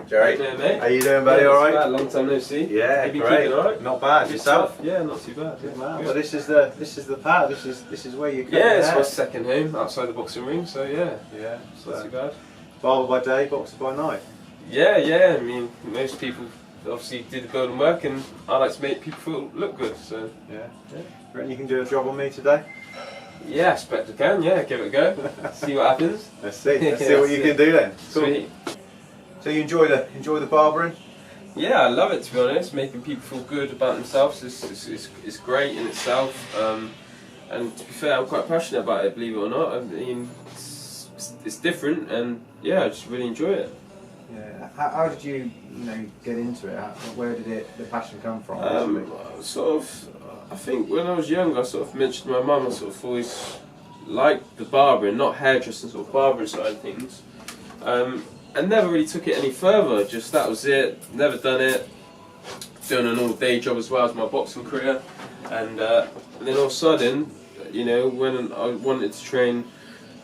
Jerry. How you doing, mate? How you doing, buddy? All right? Long time no see. Yeah, you been great. keeping all right? Not bad. Good Yourself? stuff. Yeah, not too bad. Good man. Well, this is the pad. This is where you cut Yeah, your it's hair. my second home outside the boxing ring, so yeah. Yeah. It's not too bad. Barber by day, boxer by night. Yeah. I mean, most people obviously do the building work, and I like to make people look good. So Yeah. Reckon you can do a job on me today? yeah, I expect I can. Yeah, give it a go. See what happens. Let's see. Let's see what you can do then. Cool. Sweet. So you enjoy the barbering? Yeah, I love it, to be honest. Making people feel good about themselves is great in itself. And to be fair, I'm quite passionate about it, believe it or not. I mean, it's different, and yeah, I just really enjoy it. Yeah. How did you get into it? Where did the passion come from? I think when I was young, I sort of mentioned to my mum, I sort of always liked the barbering, not hairdressing, sort of barbering side of things. And never really took it any further, just that was it, never done it. Doing an all-day job as well as my boxing career. And then all of a sudden, when I wanted to train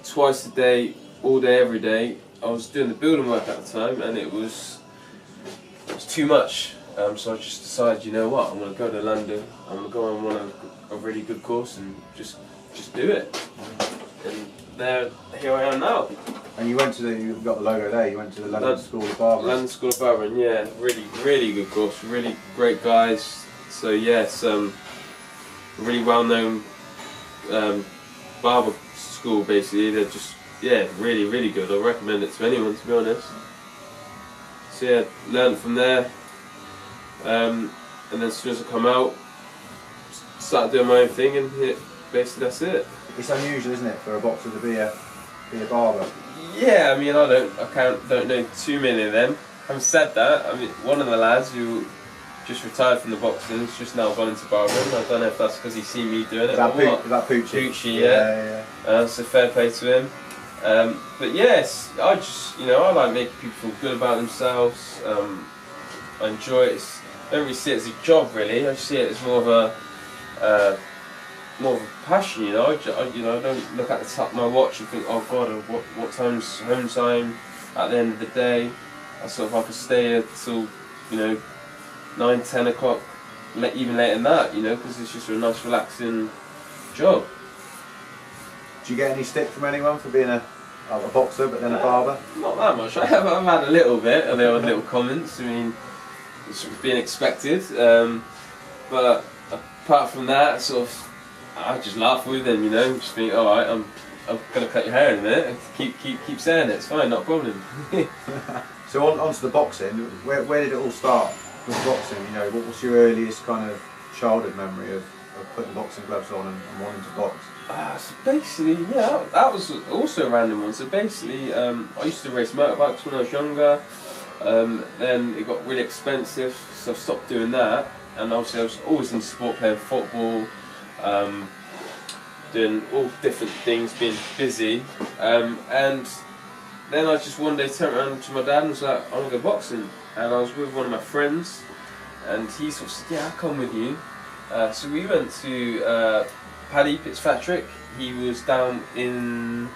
twice a day, all day, every day, I was doing the building work at the time, and it was too much. So I just decided, you know what, I'm going to go to London, I'm going to go on a really good course and just do it. And here I am now. And you you've got the logo there, you went to the London School of Barbering. London School of Barbering, yeah, really good course, really great guys. So yeah, it's a really well-known barber school basically. They're just, really good. I recommend it to anyone, to be honest. So yeah, learned from there. And then as soon as I come out, started doing my own thing, and basically that's it. It's unusual, isn't it, for a boxer to be a barber? Yeah, I mean, don't know too many of them. Having said that, I mean, one of the lads who just retired from the boxing has just now gone into barbering. I don't know if that's because he's seen me doing it. Is that Poochie? Poochie, yeah. So fair play to him. But yes, I like making people feel good about themselves. I enjoy it. I don't really see it as a job, really. I see it as more of a passion, I don't look at the top of my watch and think, oh God, what time's home time at the end of the day. I could stay here till 9, 10 o'clock, even later than that, because it's just a nice relaxing job. Do you get any stick from anyone for being a boxer but then a barber? Not that much. I've had a little bit, and there were little comments. I mean, it's being expected, but apart from that, I just laugh with them, just think, all right, I'm gonna cut your hair in a minute. Keep saying it. It's fine, not a problem. So onto the boxing. Where did it all start with boxing? What was your earliest kind of childhood memory of putting boxing gloves on and wanting to box? So basically, yeah, that was also a random one. So basically, I used to race motorbikes when I was younger. Then it got really expensive, so I stopped doing that. And obviously, I was always in sport, playing football. Doing all different things, being busy, and then I just one day turned around to my dad and was like, I want to go boxing. And I was with one of my friends, and he sort of said, yeah, I'll come with you. So we went to Paddy Fitzpatrick. He was down in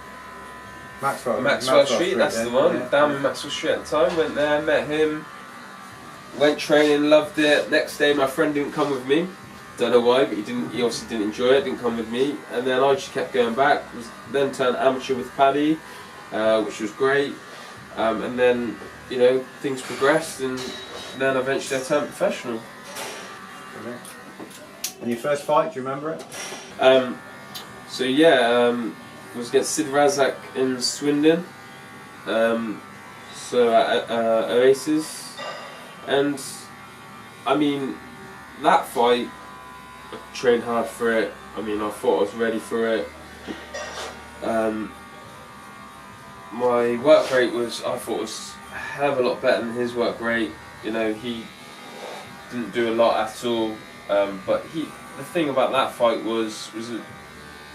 Maxwell Street, that's the one, down in Maxwell Street at the time. Went there, met him, went training, loved it. Next day my friend didn't come with me. Don't know why, but he obviously didn't enjoy it, didn't come with me. And then I just kept going back, then turned amateur with Paddy, which was great. And then, things progressed, and then eventually I turned professional. And your first fight, do you remember it? It was against Sid Razak in Swindon. At Oasis. And, I mean, that fight, I trained hard for it. I mean, I thought I was ready for it. My work rate was a hell of a lot better than his work rate. He didn't do a lot at all. But the thing about that fight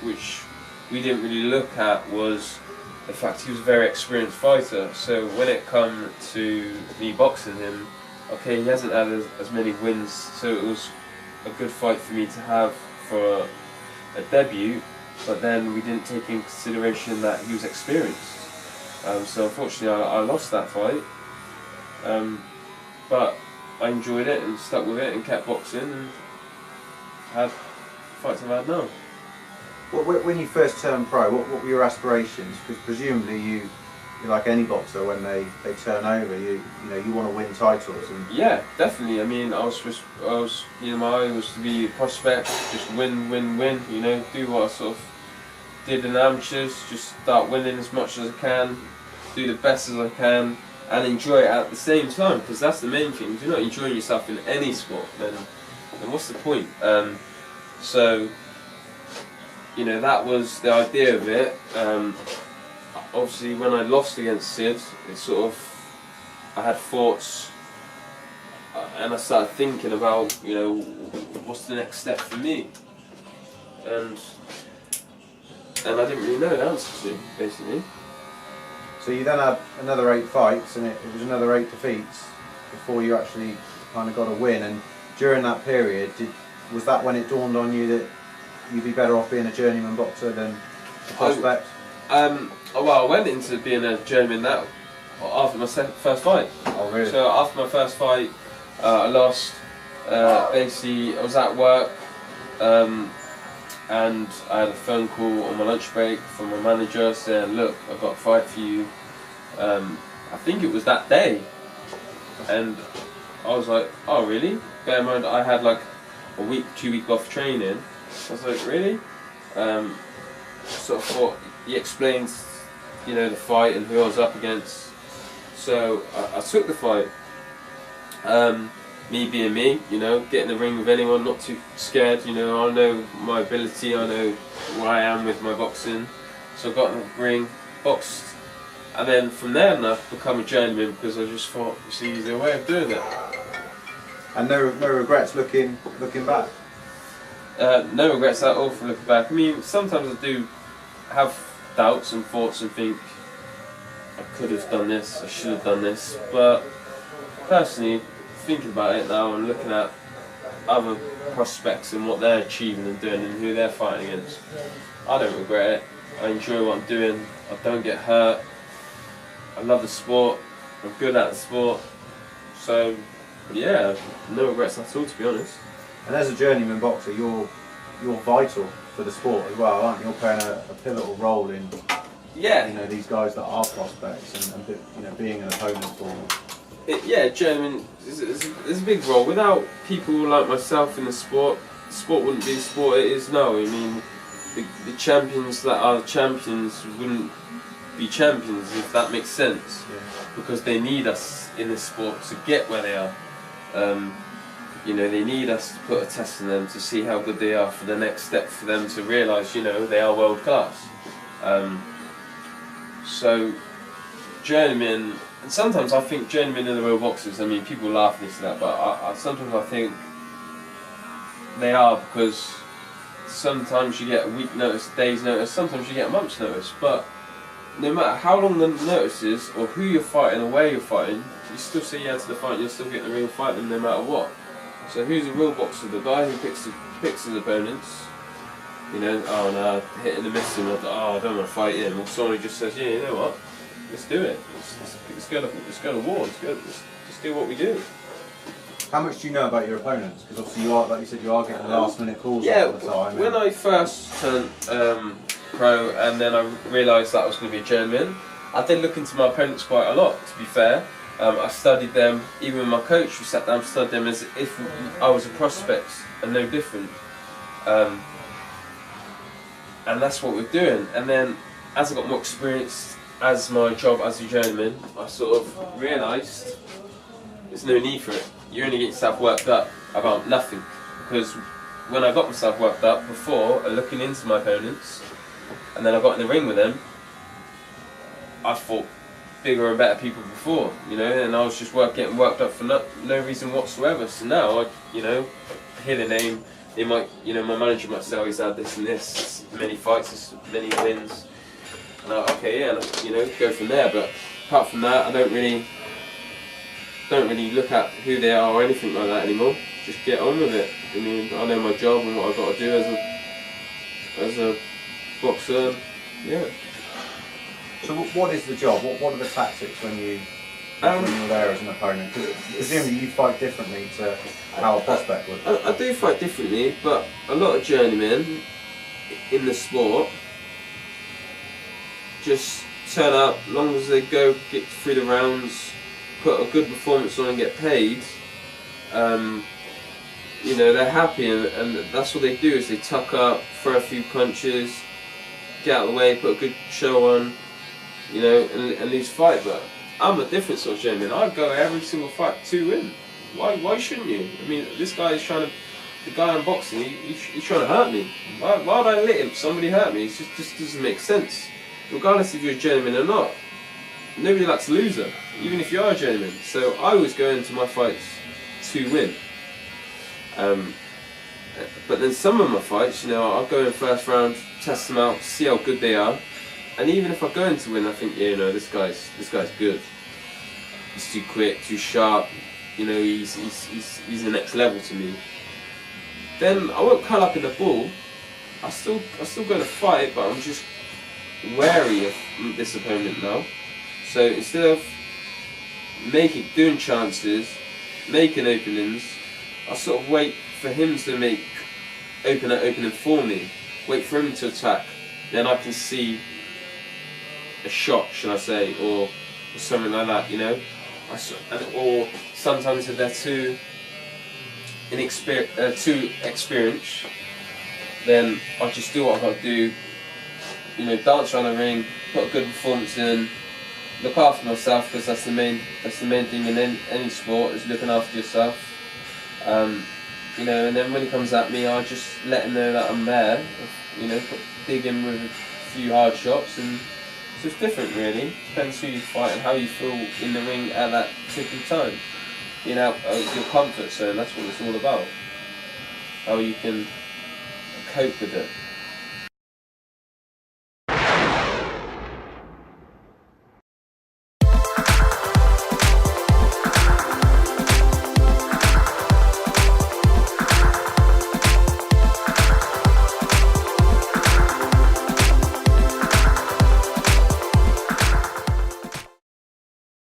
which we didn't really look at, was the fact he was a very experienced fighter. So when it come to me boxing him, okay, he hasn't had as many wins, so it was a good fight for me to have for a debut, but then we didn't take in consideration that he was experienced. So unfortunately I lost that fight. But I enjoyed it and stuck with it and kept boxing and had fights I've had now. When you first turned pro, what were your aspirations? Because presumably you're like any boxer, when they turn over, you want to win titles. And yeah, definitely. I mean, I was my aim was to be a prospect, just win, do what I sort of did in amateurs, just start winning as much as I can, do the best as I can, and enjoy it at the same time, because that's the main thing. If you're not enjoying yourself in any sport, then what's the point? So, that was the idea of it. Obviously, when I lost against Sid, it sort of, I had thoughts, and I started thinking about, what's the next step for me, and I didn't really know the answer to, basically. so you then had another 8 fights, and it was another 8 defeats before you actually kind of got a win. And during that period, was that when it dawned on you that you'd be better off being a journeyman boxer than a prospect? Well, I went into being a journeyman after my first fight. Oh, really? So after my first fight, I lost. Basically, I was at work, and I had a phone call on my lunch break from my manager saying, "Look, I've got a fight for you." I think it was that day, and I was like, "Oh, really?" Bear in mind, I had like a week, 2 weeks off training. I was like, "Really?" Sort of thought, he explained, the fight and who I was up against. So I took the fight. Me being me, get in the ring with anyone, not too scared. I know my ability, I know where I am with my boxing. So I got in the ring, boxed, and then from there I've become a journeyman because I just thought it's the easier way of doing it. And no regrets looking back? No regrets at all for looking back. I mean, sometimes I do have doubts and thoughts and think I could have done this, I should have done this, but personally, thinking about it now and looking at other prospects and what they're achieving and doing and who they're fighting against, I don't regret it. I enjoy what I'm doing, I don't get hurt, I love the sport, I'm good at the sport, so yeah, no regrets at all, to be honest. And as a journeyman boxer, you're vital for the sport as well, aren't you? You're playing a pivotal role in these guys that are prospects and being an opponent for them. Journeyman is a big role. Without people like myself in the sport wouldn't be the sport it is now. I mean, the champions that are the champions wouldn't be champions, if that makes sense. Yeah. Because they need us in this sport to get where they are. They need us to put a test on them to see how good they are for the next step, for them to realise, they are world class. So, journeymen, and sometimes I think journeymen are the real boxers. I mean, people laugh at this and that, but sometimes I think they are, because sometimes you get a week notice, a day's notice, sometimes you get a month's notice, but no matter how long the notice is, or who you're fighting, or where you're fighting, you still say yeah to the fight, you'll still get the real fight them no matter what. So who's a real boxer? The guy who picks his opponents, oh no, hitting and missing, I don't want to fight him, or someone who just says, yeah, you know what, let's do it, let's go to war, let's do what we do. How much do you know about your opponents? Because obviously you are, like you said, you are getting last minute calls all the time. When I first turned pro, and then I realised that I was going to be a journeyman, I did look into my opponents quite a lot, to be fair. I studied them, even with my coach, we sat down and studied them as if I was a prospect and no different. And that's what we're doing. And then as I got more experience as my job as a journeyman, I sort of realised there's no need for it. You only get yourself worked up about nothing. Because when I got myself worked up before, looking into my opponents, and then I got in the ring with them, I fought bigger and better people before, and I was just getting worked up for no reason whatsoever. So now, I hear the name, they might, my manager might say, oh, he's had this and this, many fights, this many wins, and go from there. But apart from that, I don't really look at who they are or anything like that anymore. Just get on with it. I mean, I know my job and what I've got to do as a boxer. Yeah. So what is the job? What are the tactics when you when you're there as an opponent? Because presumably you fight differently to how a prospect would. I do fight differently, but a lot of journeymen in the sport just turn up, as long as they get through the rounds, put a good performance on and get paid. You know, they're happy, and that's what they do, is they tuck up, throw a few punches, get out of the way, put a good show on, you know, and lose fight. But I'm a different sort of journeyman. I go every single fight to win. Why shouldn't you? I mean, this guy is trying to, the guy in boxing, he's trying to hurt me. Why would I let him, somebody hurt me? It just doesn't make sense. Regardless if you're a journeyman or not, nobody likes a loser, even if you are a journeyman. So I always go into my fights to win. But then some of my fights, you know, I'll go in first round, test them out, see how good they are, and even if I go in to win, I think, yeah, you know, this guy's good. He's too quick, too sharp. You know, he's the next level to me. Then I won't curl up in the ball. I still go to fight, but I'm just wary of this opponent now. So instead of doing chances, making openings, I sort of wait for him to open that opening for me. Wait for him to attack. Then I can see a shot, should I say, or something like that, you know. Or sometimes if they're too experienced, then I just do what I've got to do. You know, dance around the ring, put a good performance in, look after myself, because that's the main thing in any sport, is looking after yourself. You know, and then when he comes at me, I just let him know that I'm there. You know, dig him with a few hard shots, and it's just different, really. Depends who you fight and how you feel in the ring at that particular time. You know, it's your comfort zone. That's what it's all about. How you can cope with it.